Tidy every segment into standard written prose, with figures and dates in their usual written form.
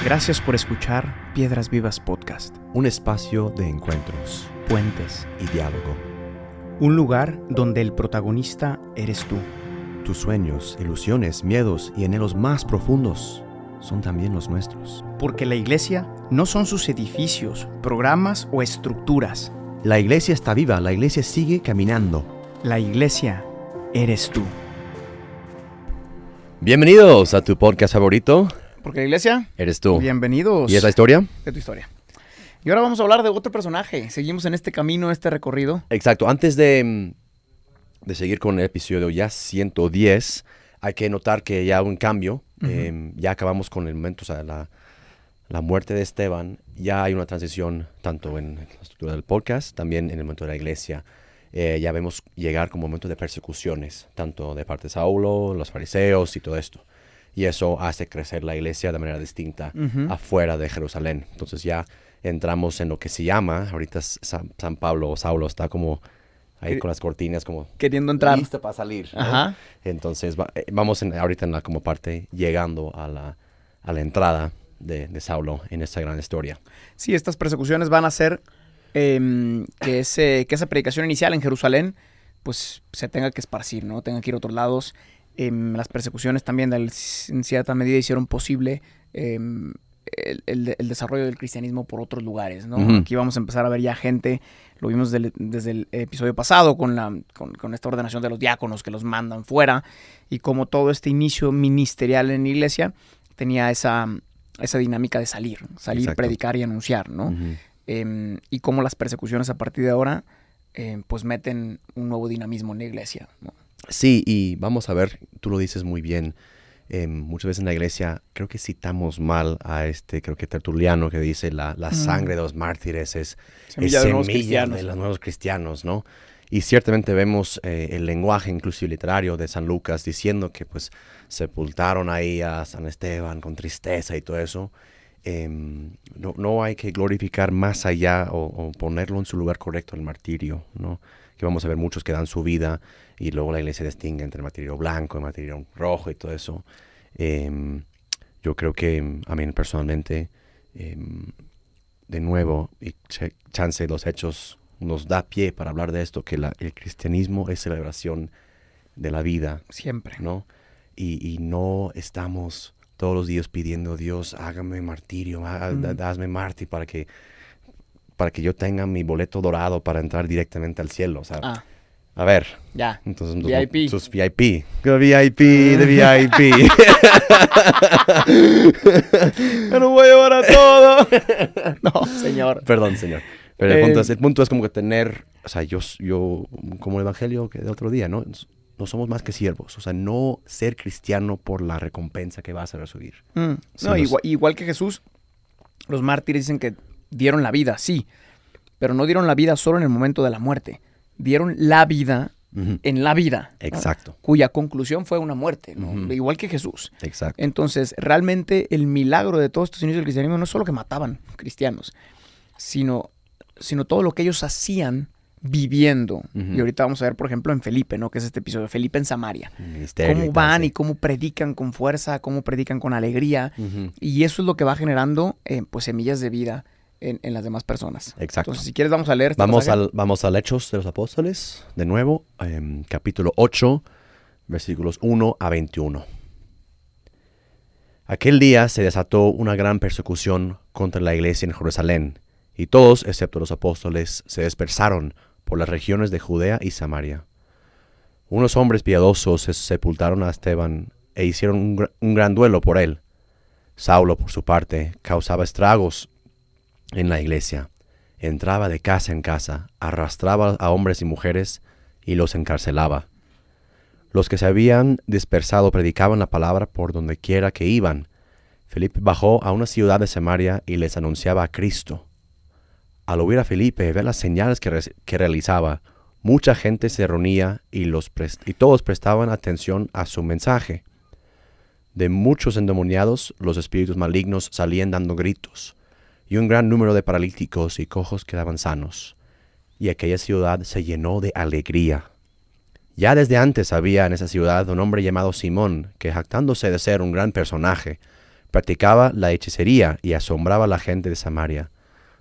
Gracias por escuchar Piedras Vivas Podcast. Un espacio de encuentros, Puentes. y diálogo. Un lugar donde el protagonista eres tú. Tus sueños, ilusiones, miedos y anhelos más profundos son también los nuestros. Porque la iglesia no son sus edificios, programas o estructuras. La iglesia está viva, la iglesia sigue caminando. La iglesia eres tú. Bienvenidos a tu podcast favorito. Porque la iglesia, Eres tú. bienvenidos ¿Y es la historia? de tu historia. Y ahora vamos a hablar de otro personaje. Seguimos en este camino, este recorrido. Exacto. Antes de seguir con el episodio ya 110, hay que notar que ya hubo un cambio. Ya acabamos con el momento, o sea, la muerte de Esteban. Ya hay una transición tanto en la estructura del podcast, también en el momento de la iglesia. Ya vemos llegar como momentos de persecuciones, tanto de parte de Saulo, los fariseos y todo esto. Y eso hace crecer la iglesia de manera distinta afuera de Jerusalén. Entonces ya entramos en lo que se llama, ahorita San Pablo o Saulo está como ahí con las cortinas como Queriendo entrar. listo para salir, ¿no? Ajá. Entonces vamos ahorita en la como parte llegando a la entrada de Saulo en esta gran historia. Sí, estas persecuciones van a hacer que esa predicación inicial en Jerusalén pues se tenga que esparcir, ¿no? Tenga que ir a otros lados. Las persecuciones también en cierta medida hicieron posible el desarrollo del cristianismo por otros lugares, ¿no? Aquí vamos a empezar a ver ya gente, lo vimos desde el episodio pasado con esta ordenación de los diáconos que los mandan fuera y como todo este inicio ministerial en la iglesia tenía esa dinámica de salir, Exacto. predicar y anunciar, ¿no? Y cómo las persecuciones a partir de ahora pues meten un nuevo dinamismo en la iglesia, ¿no? Sí, y vamos a ver, tú lo dices muy bien, muchas veces en la iglesia creo que citamos mal a creo que Tertuliano, que dice la sangre de los mártires es Semilla de los nuevos cristianos, ¿no? Y ciertamente vemos el lenguaje inclusive literario de San Lucas diciendo que pues sepultaron ahí a San Esteban con tristeza y todo eso. No hay que glorificar más allá o ponerlo en su lugar correcto el martirio, ¿no? Que vamos a ver muchos que dan su vida y luego la iglesia distingue entre martirio blanco y martirio rojo y todo eso. Yo creo que a mí personalmente, de nuevo, y chance los hechos nos da pie para hablar de esto, que el cristianismo es celebración de la vida. Siempre. ¿No? Y no estamos todos los días pidiendo, Dios, hágame martirio, hazme mártir para que yo tenga mi boleto dorado para entrar directamente al cielo. O sea, a ver. Ya. Entonces, VIP. Sus VIP. VIP de VIP. Me lo voy a llevar a todo. No, señor. Perdón, señor. Pero el punto es como que tener, o sea, yo como el evangelio que del otro día, ¿no? No somos más que siervos. O sea, no ser cristiano por la recompensa que vas a recibir. No, igual que Jesús, los mártires dicen que dieron la vida, sí, pero no dieron la vida solo en el momento de la muerte. Dieron la vida en la vida. Exacto. ¿No? Cuya conclusión fue una muerte, ¿no? Igual que Jesús. Exacto. Entonces, realmente el milagro de todos estos inicios del cristianismo no es solo que mataban cristianos, sino todo lo que ellos hacían viviendo. Y ahorita vamos a ver, por ejemplo, en Felipe, ¿no? Que es este episodio, Felipe en Samaria. Cómo van y cómo predican con fuerza, cómo predican con alegría. Y eso es lo que va generando, pues, semillas de vida en las demás personas. Exacto. Entonces, si quieres, vamos a leer este Vamos al Hechos de los Apóstoles, de nuevo, capítulo 8, versículos 1 a 21. Aquel día se desató una gran persecución contra la iglesia en Jerusalén, y todos, excepto los apóstoles, se dispersaron por las regiones de Judea y Samaria. Unos hombres piadosos sepultaron a Esteban e hicieron un gran duelo por él. Saulo, por su parte, causaba estragos en la iglesia. Entraba de casa en casa, arrastraba a hombres y mujeres y los encarcelaba. Los que se habían dispersado predicaban la palabra por donde quiera que iban. Felipe bajó a una ciudad de Samaria y les anunciaba a Cristo. Al oír a Felipe y ver las señales que realizaba, mucha gente se reunía y todos prestaban atención a su mensaje. De muchos endemoniados, los espíritus malignos salían dando gritos, y un gran número de paralíticos y cojos quedaban sanos, y aquella ciudad se llenó de alegría. Ya desde antes había en esa ciudad un hombre llamado Simón, que jactándose de ser un gran personaje, practicaba la hechicería y asombraba a la gente de Samaria.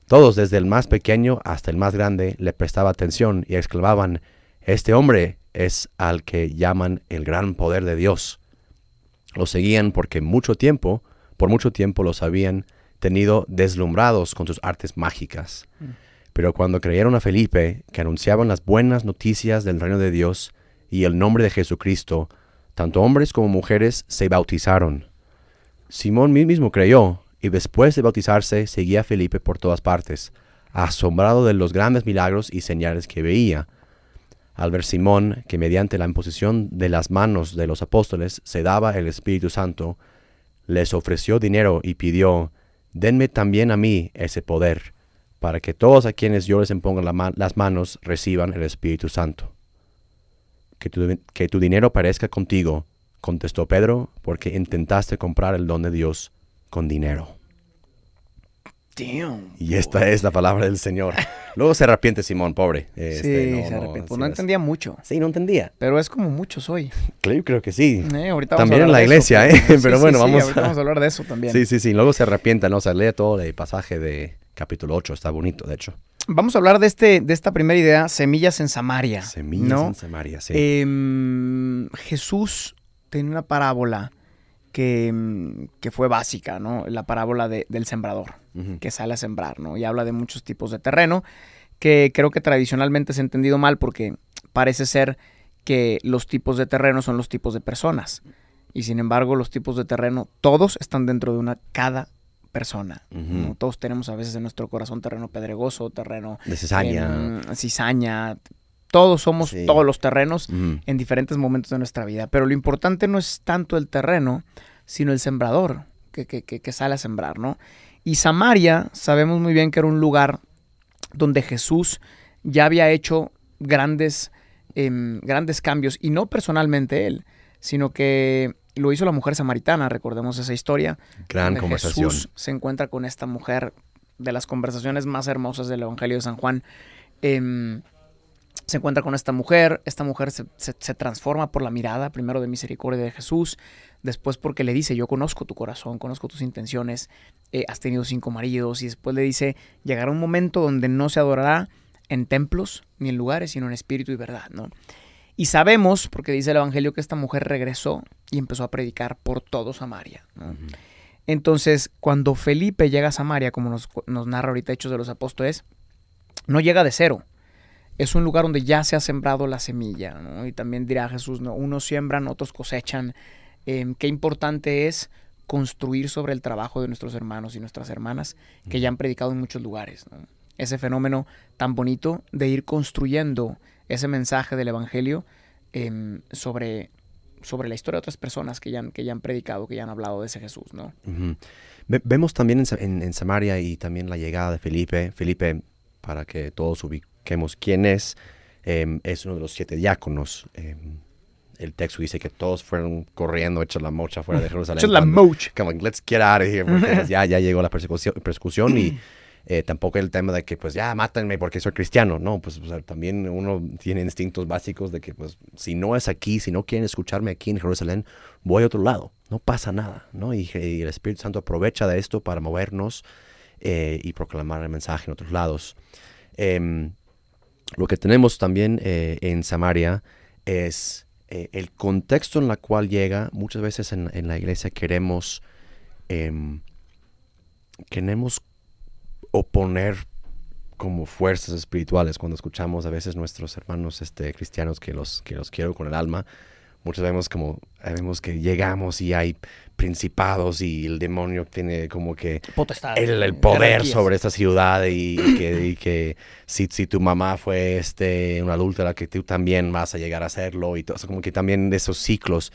Todos, desde el más pequeño hasta el más grande, le prestaban atención y exclamaban: «Este hombre es al que llaman el gran poder de Dios». Lo seguían porque por mucho tiempo los habían tenido deslumbrados con sus artes mágicas. Pero cuando creyeron a Felipe, que anunciaban las buenas noticias del reino de Dios y el nombre de Jesucristo, tanto hombres como mujeres se bautizaron. Simón mismo creyó, y después de bautizarse seguía a Felipe por todas partes, asombrado de los grandes milagros y señales que veía. Al ver Simón que mediante la imposición de las manos de los apóstoles se daba el Espíritu Santo, les ofreció dinero y pidió: «Denme también a mí ese poder, para que todos a quienes yo les imponga las manos reciban el Espíritu Santo». Que tu dinero perezca contigo, contestó Pedro, porque intentaste comprar el don de Dios con dinero. Damn, y esta es la palabra del Señor. Luego se arrepiente Simón, pobre. Sí, se arrepiente. Pues no entendía mucho. Sí, no entendía. Pero es como muchos hoy. Creo que sí. Ahorita también vamos a en la iglesia, eso, pero sí, bueno, sí, vamos ahorita vamos a hablar de eso también. Sí. Luego se arrepienta, ¿no? O sea, lee todo el pasaje de capítulo 8. Está bonito, de hecho. Vamos a hablar de esta primera idea, semillas en Samaria. Semillas en Samaria, sí. Jesús tenía una parábola que fue básica, ¿no? La parábola del sembrador, que sale a sembrar, ¿no? Y habla de muchos tipos de terreno, que creo que tradicionalmente se ha entendido mal porque parece ser que los tipos de terreno son los tipos de personas. Y sin embargo, los tipos de terreno, todos están dentro de cada persona, ¿no? Todos tenemos a veces en nuestro corazón terreno pedregoso, terreno de cizaña. Cizaña. Todos somos todos los terrenos en diferentes momentos de nuestra vida. Pero lo importante no es tanto el terreno, sino el sembrador que sale a sembrar, ¿no? Y Samaria, sabemos muy bien que era un lugar donde Jesús ya había hecho grandes cambios. Y no personalmente él, sino que lo hizo la mujer samaritana. Recordemos esa historia. Gran conversación. Jesús se encuentra con esta mujer, de las conversaciones más hermosas del Evangelio de San Juan. Se encuentra con esta mujer se transforma por la mirada, primero de misericordia de Jesús, después porque le dice: yo conozco tu corazón, conozco tus intenciones, has tenido 5 maridos, y después le dice: llegará un momento donde no se adorará en templos ni en lugares, sino en espíritu y verdad, ¿no? Y sabemos, porque dice el Evangelio, que esta mujer regresó y empezó a predicar por todo Samaria, ¿no? Entonces, cuando Felipe llega a Samaria, como nos narra ahorita Hechos de los Apóstoles, no llega de cero. Es un lugar donde ya se ha sembrado la semilla, ¿no? Y también dirá Jesús, ¿no? Unos siembran, otros cosechan. Qué importante es construir sobre el trabajo de nuestros hermanos y nuestras hermanas que ya han predicado en muchos lugares, ¿no? Ese fenómeno tan bonito de ir construyendo ese mensaje del Evangelio sobre la historia de otras personas que ya han predicado, que ya han hablado de ese Jesús, ¿no? Vemos también en Samaria y también la llegada de Felipe. Felipe, para que todos ubiquemos quién es uno de los 7 diáconos. El texto dice que todos fueron corriendo, echar la mocha fuera de Jerusalén. Echar la mocha. Como, let's get out of here, porque pues, ya llegó la persecución y tampoco el tema de que pues ya mátenme porque soy cristiano. No, pues o sea, también uno tiene instintos básicos de que pues si no es aquí, si no quieren escucharme aquí en Jerusalén, voy a otro lado. No pasa nada, ¿no? Y el Espíritu Santo aprovecha de esto para movernos y proclamar el mensaje en otros lados. Lo que tenemos también en Samaria es el contexto en el cual llega. Muchas veces en la iglesia queremos oponer como fuerzas espirituales cuando escuchamos a veces nuestros hermanos cristianos que los quiero con el alma. Muchos vemos que llegamos y hay principados y el demonio tiene como que potestad, el poder sobre esta ciudad y que si tu mamá fue una adúltera, que tú también vas a llegar a hacerlo y todo, o sea, como que también de esos ciclos.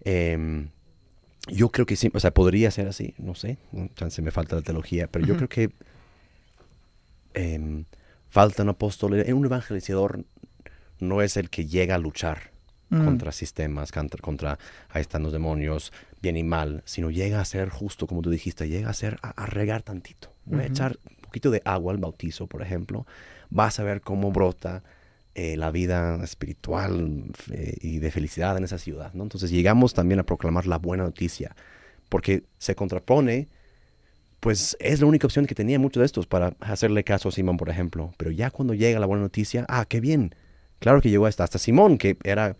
Yo creo que sí, o sea, podría ser así, no sé, chance me falta la teología, pero yo creo que falta un apóstol. Un evangelizador no es el que llega a luchar contra sistemas, contra ahí están los demonios, bien y mal, sino llega a ser justo, como tú dijiste, llega a regar tantito. Voy a echar un poquito de agua al bautizo, por ejemplo. Vas a ver cómo brota la vida espiritual y de felicidad en esa ciudad, ¿no? Entonces llegamos también a proclamar la buena noticia, porque se contrapone, pues es la única opción que tenía muchos de estos para hacerle caso a Simón, por ejemplo. Pero ya cuando llega la buena noticia, qué bien. Claro que llegó hasta Simón, que era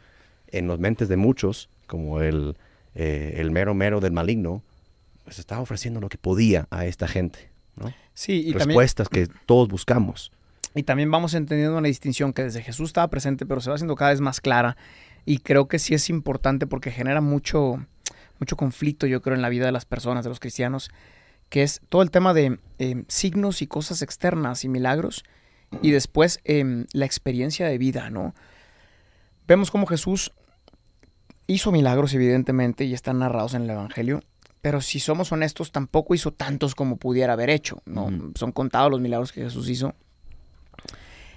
en los mentes de muchos, como el mero mero del maligno, pues estaba ofreciendo lo que podía a esta gente, ¿no? Sí, y respuestas también, que todos buscamos. y también vamos entendiendo una distinción que desde Jesús estaba presente, pero se va haciendo cada vez más clara. Y creo que sí es importante porque genera mucho conflicto, yo creo, en la vida de las personas, de los cristianos, que es todo el tema de signos y cosas externas y milagros, y después la experiencia de vida, ¿no? Vemos cómo Jesús hizo milagros, evidentemente, y están narrados en el Evangelio, pero si somos honestos, tampoco hizo tantos como pudiera haber hecho, ¿no? Son contados los milagros que Jesús hizo.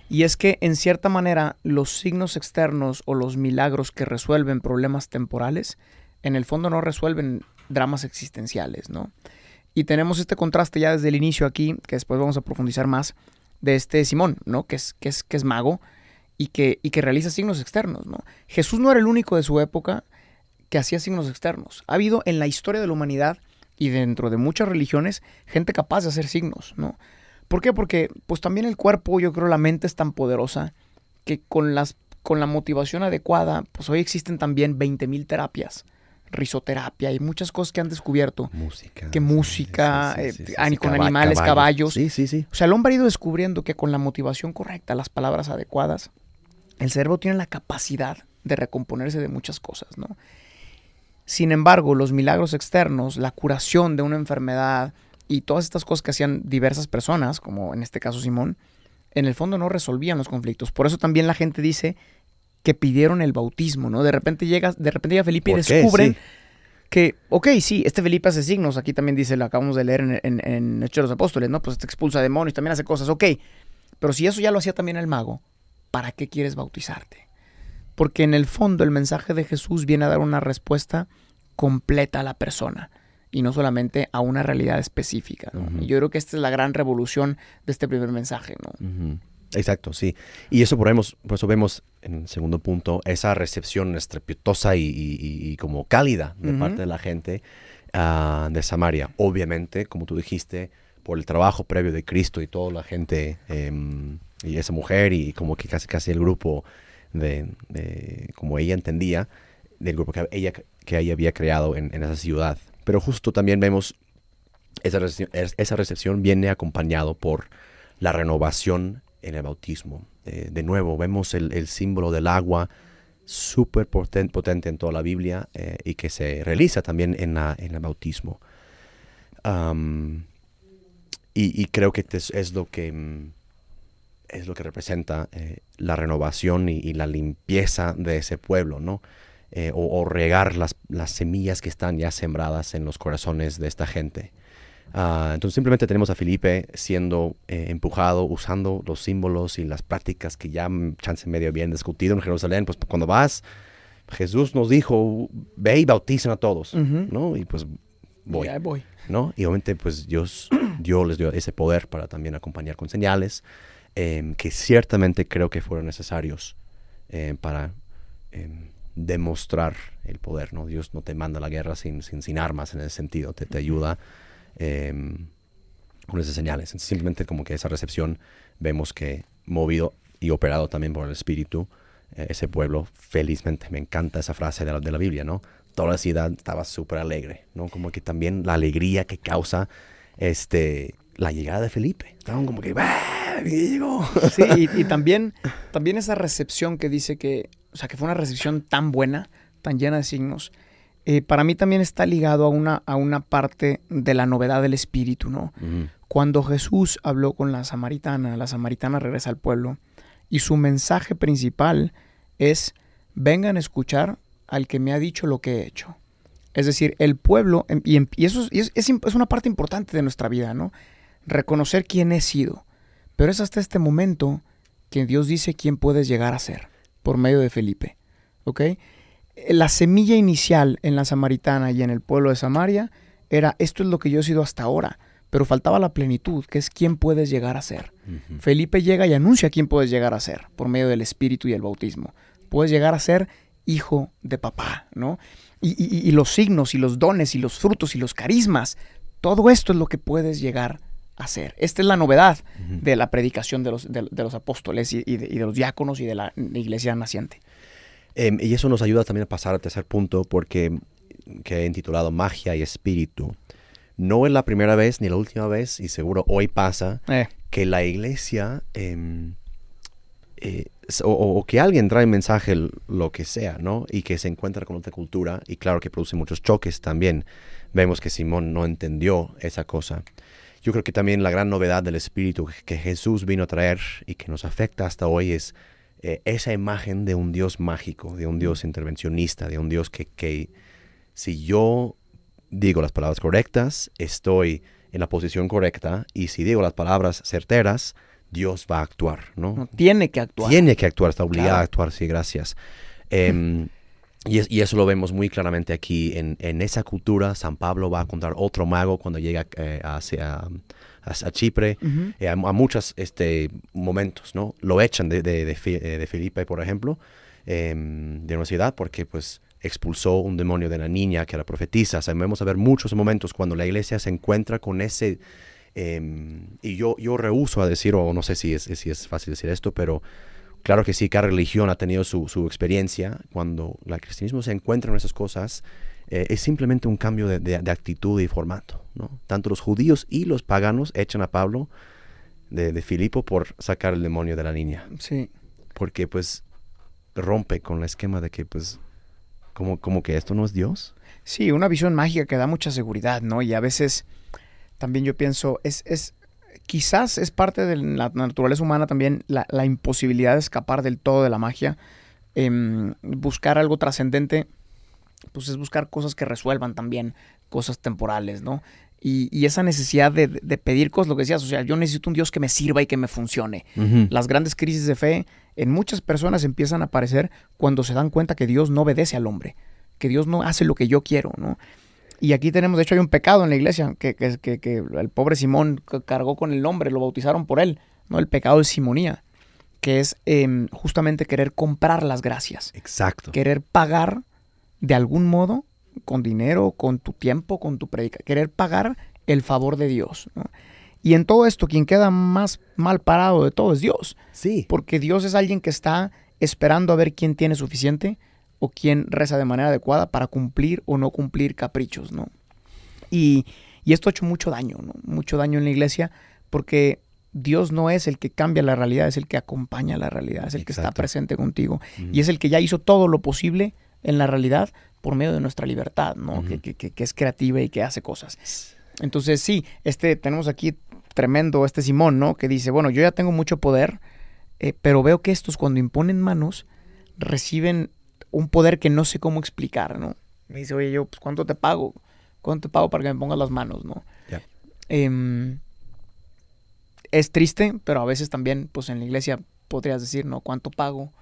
Y es que, en cierta manera, los signos externos o los milagros que resuelven problemas temporales, en el fondo no resuelven dramas existenciales, ¿no? Y tenemos este contraste ya desde el inicio aquí, que después vamos a profundizar más, de este Simón, ¿no? Que es mago y que realiza signos externos, ¿no? Jesús no era el único de su época que hacía signos externos. Ha habido en la historia de la humanidad y dentro de muchas religiones gente capaz de hacer signos, ¿no? ¿Por qué? Porque pues también el cuerpo, yo creo la mente es tan poderosa que con la motivación adecuada, pues hoy existen también 20,000 terapias, risoterapia y muchas cosas que han descubierto. Música. Con animales, caballos. Sí. O sea, el hombre ha ido descubriendo que con la motivación correcta, las palabras adecuadas, el cerebro tiene la capacidad de recomponerse de muchas cosas, ¿no? Sin embargo, los milagros externos, la curación de una enfermedad y todas estas cosas que hacían diversas personas, como en este caso Simón, en el fondo no resolvían los conflictos. Por eso también la gente dice que pidieron el bautismo, ¿no? De repente llega Felipe y descubren que, sí, este Felipe hace signos. Aquí también dice, lo acabamos de leer en Hechos de los Apóstoles, ¿no? Pues expulsa demonios, también hace cosas, pero si eso ya lo hacía también el mago, ¿para qué quieres bautizarte? Porque en el fondo el mensaje de Jesús viene a dar una respuesta completa a la persona y no solamente a una realidad específica, ¿no? Y yo creo que esta es la gran revolución de este primer mensaje, ¿no? Exacto, sí. Y eso por eso vemos en el segundo punto esa recepción estrepitosa y como cálida de parte de la gente de Samaria. Obviamente, como tú dijiste, por el trabajo previo de Cristo y toda la gente y esa mujer y como que casi el grupo de como ella entendía, del grupo que ella había creado en esa ciudad. Pero justo también vemos esa recepción viene acompañado por la renovación en el bautismo. De nuevo, vemos el símbolo del agua súper potente en toda la Biblia y que se realiza también en el bautismo. Y creo que es lo que representa la renovación y la limpieza de ese pueblo, ¿no? O regar las semillas que están ya sembradas en los corazones de esta gente. Entonces simplemente tenemos a Felipe siendo empujado, usando los símbolos y las prácticas que ya chance medio habían discutido en Jerusalén. Pues cuando vas, Jesús nos dijo, ve y bauticen a todos, ¿no? Y pues voy, ¿no? Y obviamente pues Dios les dio ese poder para también acompañar con señales que ciertamente creo que fueron necesarios para demostrar el poder, ¿no? Dios no te manda a la guerra sin armas en ese sentido, te ayuda con esas señales. Entonces, simplemente como que esa recepción vemos que movido y operado también por el Espíritu, ese pueblo felizmente, me encanta esa frase de la Biblia, ¿no? Toda la ciudad estaba súper alegre, ¿no? Como que también la alegría que causa la llegada de Felipe. Estaban como que llegó. Sí, y también esa recepción que dice que fue una recepción tan buena, tan llena de signos, para mí también está ligado a una parte de la novedad del Espíritu, ¿no? Cuando Jesús habló con la samaritana regresa al pueblo y su mensaje principal es, vengan a escuchar al que me ha dicho lo que he hecho. Es decir, el pueblo, y eso es una parte importante de nuestra vida, ¿no? Reconocer quién he sido. Pero es hasta este momento que Dios dice quién puedes llegar a ser, por medio de Felipe, ¿ok? La semilla inicial en la samaritana y en el pueblo de Samaria era, esto es lo que yo he sido hasta ahora, pero faltaba la plenitud, que es quién puedes llegar a ser. Felipe llega y anuncia quién puedes llegar a ser, por medio del Espíritu y el bautismo. Puedes llegar a ser hijo de papá, ¿no? Y los signos y los dones y los frutos y los carismas, todo esto es lo que puedes llegar a hacer. Esta es la novedad de la predicación de los apóstoles y de los diáconos y de la iglesia naciente. Y eso nos ayuda también a pasar al tercer punto, porque que he intitulado Magia y Espíritu. No es la primera vez ni la última vez, y seguro hoy pasa, que la iglesia o que alguien trae mensaje, lo que sea, ¿no? Y que se encuentra con otra cultura, y claro que produce muchos choques también. Vemos que Simón no entendió esa cosa. Yo creo que también la gran novedad del Espíritu que Jesús vino a traer y que nos afecta hasta hoy es esa imagen de un Dios mágico, de un Dios intervencionista, de un Dios que si yo digo las palabras correctas, estoy en la posición correcta, y si digo las palabras certeras, Dios va a actuar, ¿no? No, tiene que actuar. Tiene que actuar, está obligado Claro. a actuar, sí, gracias. Y eso lo vemos muy claramente aquí. En esa cultura, San Pablo va a contar otro mago cuando llega a Chipre, Uh-huh. a muchos momentos, ¿no? Lo echan de Filipe, por ejemplo, de una ciudad, porque pues expulsó un demonio de la niña que era profetisa. O sea, vamos a ver muchos momentos cuando la iglesia se encuentra con ese... y yo rehúso a decir, o no sé si es fácil decir esto, pero claro que sí, cada religión ha tenido su experiencia. Cuando el cristianismo se encuentra en esas cosas, es simplemente un cambio de actitud y formato, ¿no? Tanto los judíos y los paganos echan a Pablo de Filipo por sacar el demonio de la niña. Sí. Porque pues rompe con el esquema de que pues como que esto no es Dios. Sí, una visión mágica que da mucha seguridad, ¿no? Y a veces también yo pienso, quizás es parte de la naturaleza humana también la imposibilidad de escapar del todo de la magia. Buscar algo trascendente, pues es buscar cosas que resuelvan también cosas temporales, ¿no? Y esa necesidad de pedir cosas, lo que decías, o sea, yo necesito un Dios que me sirva y que me funcione. Uh-huh. Las grandes crisis de fe en muchas personas empiezan a aparecer cuando se dan cuenta que Dios no obedece al hombre, que Dios no hace lo que yo quiero, ¿no? Y aquí tenemos, de hecho hay un pecado en la iglesia, que el pobre Simón cargó con el nombre, lo bautizaron por él, ¿no? El pecado de simonía, que es justamente querer comprar las gracias. Exacto. Querer pagar de algún modo, con dinero, con tu tiempo, con tu predica, querer pagar el favor de Dios, ¿no? Y en todo esto, quien queda más mal parado de todo es Dios. Sí. Porque Dios es alguien que está esperando a ver quién tiene suficiente o quién reza de manera adecuada para cumplir o no cumplir caprichos, ¿no? Y esto ha hecho mucho daño, ¿no? Mucho daño en la iglesia, porque Dios no es el que cambia la realidad, es el que acompaña la realidad, es el que está presente contigo. Uh-huh. Y es el que ya hizo todo lo posible en la realidad por medio de nuestra libertad, ¿no? Uh-huh. Que es creativa y que hace cosas. Entonces sí, tenemos aquí tremendo Simón, ¿no? Que dice, bueno, yo ya tengo mucho poder, pero veo que estos cuando imponen manos reciben un poder que no sé cómo explicar, ¿no? Me dice, oye, pues ¿cuánto te pago? ¿Cuánto te pago para que me pongas las manos, no? Yeah. Es triste, pero a veces también, pues en la iglesia podrías decir, ¿no? ¿Cuánto pago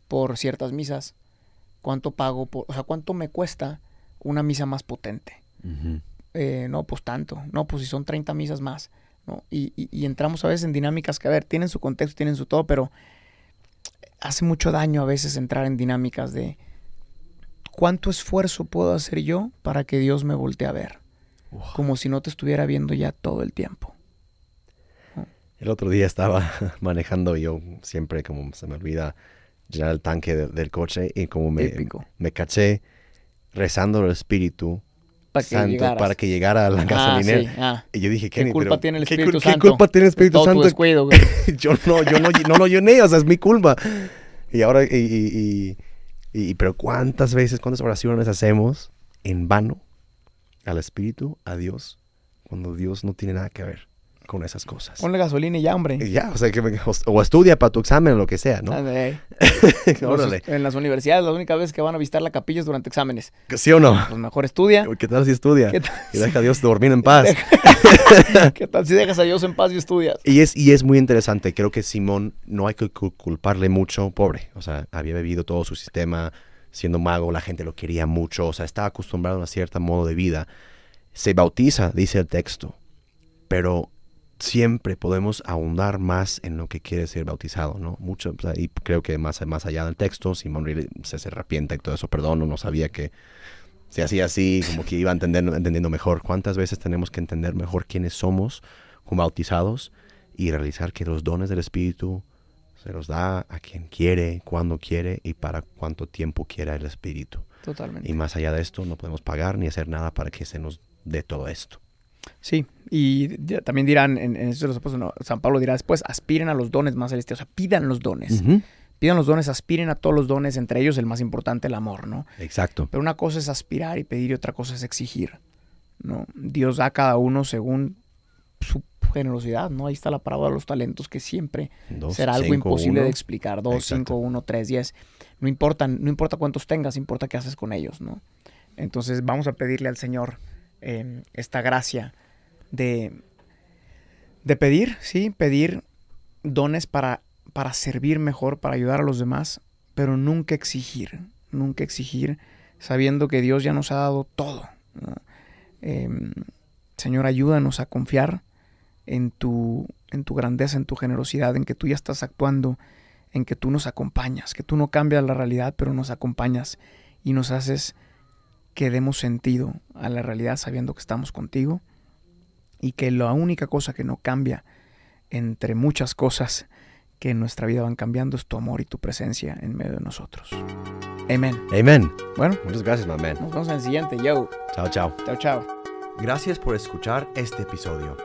por ciertas misas? ¿Cuánto pago o sea, cuánto me cuesta una misa más potente? Uh-huh. No, pues tanto. No, pues si son 30 misas más, ¿no? Y entramos a veces en dinámicas que, a ver, tienen su contexto, tienen su todo, pero hace mucho daño a veces entrar en dinámicas de ¿cuánto esfuerzo puedo hacer yo para que Dios me voltee a ver? Como si no te estuviera viendo ya todo el tiempo. El otro día estaba manejando, yo siempre como se me olvida llenar el tanque del coche, y como me caché rezando al Espíritu Santo para que llegara a la gasolinera. Sí. Y yo dije, ¿qué culpa tiene el Espíritu ¿qué Santo? culpa tiene el Espíritu Todo Santo? tu descuido. yo no lo llené, o sea, es mi culpa. Y ahora, pero ¿cuántas oraciones hacemos en vano al Espíritu, a Dios, cuando Dios no tiene nada que ver con esas cosas? Ponle gasolina y ya, hombre. Y ya, o sea, o estudia para tu examen o lo que sea, ¿no? Órale. En las universidades, la única vez que van a visitar la capilla es durante exámenes. ¿Sí o no? Pues mejor estudia. ¿Qué tal si estudia? Y deja a Dios dormir en paz. ¿Qué tal si dejas a Dios en paz y estudias? Y es muy interesante. Creo que Simón no hay que culparle mucho, pobre. O sea, había vivido todo su sistema, siendo mago, la gente lo quería mucho. O sea, estaba acostumbrado a un cierto modo de vida. Se bautiza, dice el texto, pero siempre podemos ahondar más en lo que quiere ser bautizado, ¿no? Mucho, o sea, y creo que más allá del texto, Simón se arrepiente y todo eso, perdón, no sabía que se hacía así, como que iba entendiendo mejor. ¿Cuántas veces tenemos que entender mejor quiénes somos como bautizados y realizar que los dones del Espíritu se los da a quien quiere, cuando quiere y para cuánto tiempo quiera el Espíritu? Totalmente. Y más allá de esto, no podemos pagar ni hacer nada para que se nos dé todo esto. Sí, y también dirán, en eso los apóstoles, San Pablo dirá después, aspiren a los dones más celestiales, o sea, pidan los dones. Ujú. Pidan los dones, aspiren a todos los dones, entre ellos el más importante, el amor, ¿no? Exacto. Pero una cosa es aspirar y pedir y otra cosa es exigir, ¿no? Dios da a cada uno según su generosidad, ¿no? Ahí está la parábola de los talentos, que siempre 2, será algo 5, imposible 1. de explicar. 2, Exacto. 5, 1, 3, 10. No importa cuántos tengas, importa qué haces con ellos, ¿no? Entonces vamos a pedirle al Señor esta gracia de pedir, ¿sí? Pedir dones para servir mejor, para ayudar a los demás, pero nunca exigir, sabiendo que Dios ya nos ha dado todo, ¿no? Señor, ayúdanos a confiar en tu grandeza, en tu generosidad, en que tú ya estás actuando, en que tú nos acompañas, que tú no cambias la realidad, pero nos acompañas y nos haces que demos sentido a la realidad sabiendo que estamos contigo, y que la única cosa que no cambia entre muchas cosas que en nuestra vida van cambiando es tu amor y tu presencia en medio de nosotros. Amén. Amén. Bueno, Muchas gracias, my man. nos vemos en el siguiente. Yo. Chao, chao. Chao, chao. Gracias por escuchar este episodio.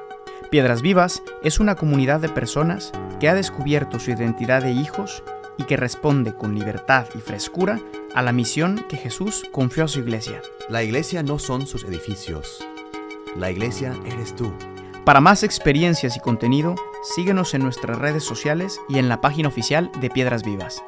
Piedras Vivas es una comunidad de personas que ha descubierto su identidad de hijos y que responde con libertad y frescura a la misión que Jesús confió a su iglesia. La iglesia no son sus edificios. La iglesia eres tú. Para más experiencias y contenido, síguenos en nuestras redes sociales y en la página oficial de Piedras Vivas.